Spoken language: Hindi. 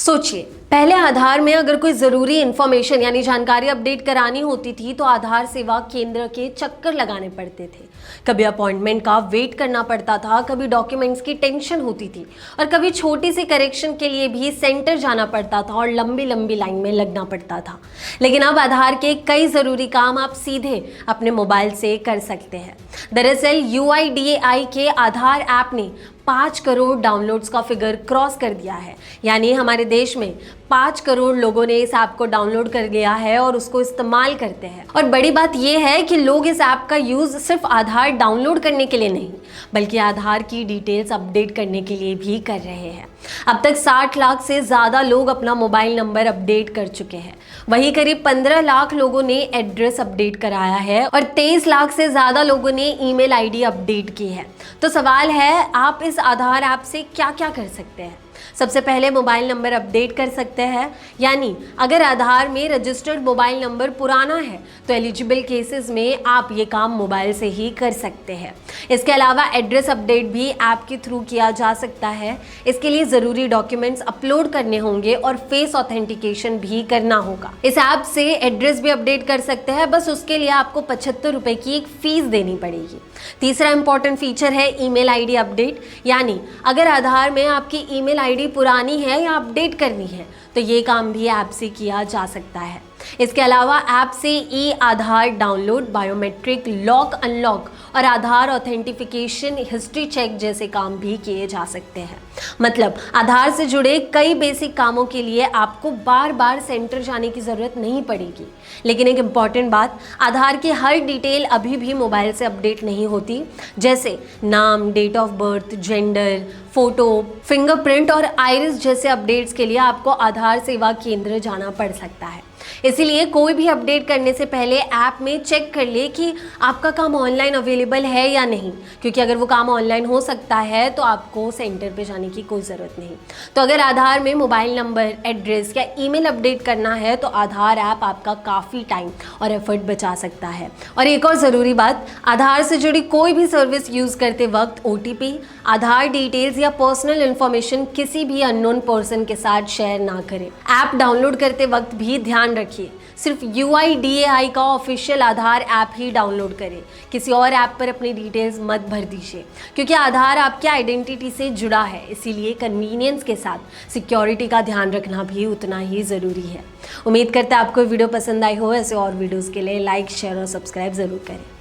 सोचिए, पहले आधार में अगर कोई ज़रूरी इन्फॉर्मेशन यानी जानकारी अपडेट करानी होती थी तो आधार सेवा केंद्र के चक्कर लगाने पड़ते थे। कभी अपॉइंटमेंट का वेट करना पड़ता था, कभी डॉक्यूमेंट्स की टेंशन होती थी और कभी छोटी सी करेक्शन के लिए भी सेंटर जाना पड़ता था और लंबी लंबी लाइन में लगना पड़ता था। लेकिन अब आधार के कई ज़रूरी काम आप सीधे अपने मोबाइल से कर सकते हैं। दरअसल UIDAI के आधार ऐप ने 5 करोड़ डाउनलोड्स का फिगर क्रॉस कर दिया है। यानी हमारे देश में 5 करोड़ लोगों ने इस ऐप को डाउनलोड कर लिया है और उसको इस्तेमाल करते हैं। और बड़ी बात यह है कि लोग इस ऐप का यूज़ सिर्फ आधार डाउनलोड करने के लिए नहीं, बल्कि आधार की डिटेल्स अपडेट करने के लिए भी कर रहे हैं। अब तक 60 लाख से ज़्यादा लोग अपना मोबाइल नंबर अपडेट कर चुके हैं। वहीं करीब 15 लाख लोगों ने एड्रेस अपडेट कराया है और 23 लाख से ज़्यादा लोगों ने ईमेल आईडी अपडेट की है। तो सवाल है, आप इस आधार ऐप से क्या क्या कर सकते हैं? सबसे पहले मोबाइल नंबर अपडेट कर सकते हैं। यानी अगर आधार में रजिस्टर्ड मोबाइल नंबर पुराना है तो एलिजिबल केसेस में आप ये काम मोबाइल से ही कर सकते हैं। इसके अलावा एड्रेस अपडेट भी ऐप के थ्रू किया जा सकता है। इसके लिए ज़रूरी डॉक्यूमेंट्स अपलोड करने होंगे और फेस ऑथेंटिकेशन भी करना होगा। इस ऐप से एड्रेस भी अपडेट कर सकते हैं, बस उसके लिए आपको 75 रुपये की एक फ़ीस देनी पड़ेगी। तीसरा इंपॉर्टेंट फीचर है ईमेल आईडी अपडेट। यानी अगर आधार में आपकी ईमेल आईडी पुरानी है या अपडेट करनी है तो ये काम भी ऐप से किया जा सकता है। इसके अलावा ऐप से आधार डाउनलोड, बायोमेट्रिक लॉक अनलॉक और आधार ऑथेंटिफिकेशन, हिस्ट्री चेक जैसे काम भी किए जा सकते हैं। मतलब आधार से जुड़े कई बेसिक कामों के लिए आपको बार बार सेंटर जाने की ज़रूरत नहीं पड़ेगी। लेकिन एक इम्पॉर्टेंट बात, आधार की हर डिटेल अभी भी मोबाइल से अपडेट नहीं होती। जैसे नाम, date of birth, gender, photo, fingerprint और आइरिस जैसे अपडेट्स के लिए आपको आधार सेवा केंद्र जाना पड़ सकता है। इसीलिए कोई भी अपडेट करने से पहले ऐप में चेक कर ले कि आपका काम ऑनलाइन अवेलेबल है या नहीं, क्योंकि अगर वो काम ऑनलाइन हो सकता है तो आपको सेंटर पे जाने की कोई ज़रूरत नहीं। तो अगर आधार में मोबाइल नंबर, एड्रेस या ईमेल अपडेट करना है तो आधार ऐप आपका काफ़ी टाइम और एफर्ट बचा सकता है। और एक और ज़रूरी बात, आधार से जुड़ी कोई भी सर्विस यूज़ करते वक्त OTP, आधार डिटेल्स या पर्सनल इन्फॉर्मेशन किसी भी अननोन पर्सन के साथ शेयर ना करें। ऐप डाउनलोड करते वक्त भी ध्यान रखिए, सिर्फ UIDAI का ऑफिशियल आधार ऐप ही डाउनलोड करें। किसी और ऐप पर अपनी डिटेल्स मत भर दीजिए, क्योंकि आधार आपके आइडेंटिटी से जुड़ा है। इसीलिए कन्वीनियंस के साथ सिक्योरिटी का ध्यान रखना भी उतना ही ज़रूरी है। उम्मीद करते हैं आपको वीडियो पसंद आई हो। ऐसे और वीडियोज़ के लिए लाइक, शेयर और सब्सक्राइब ज़रूर करें।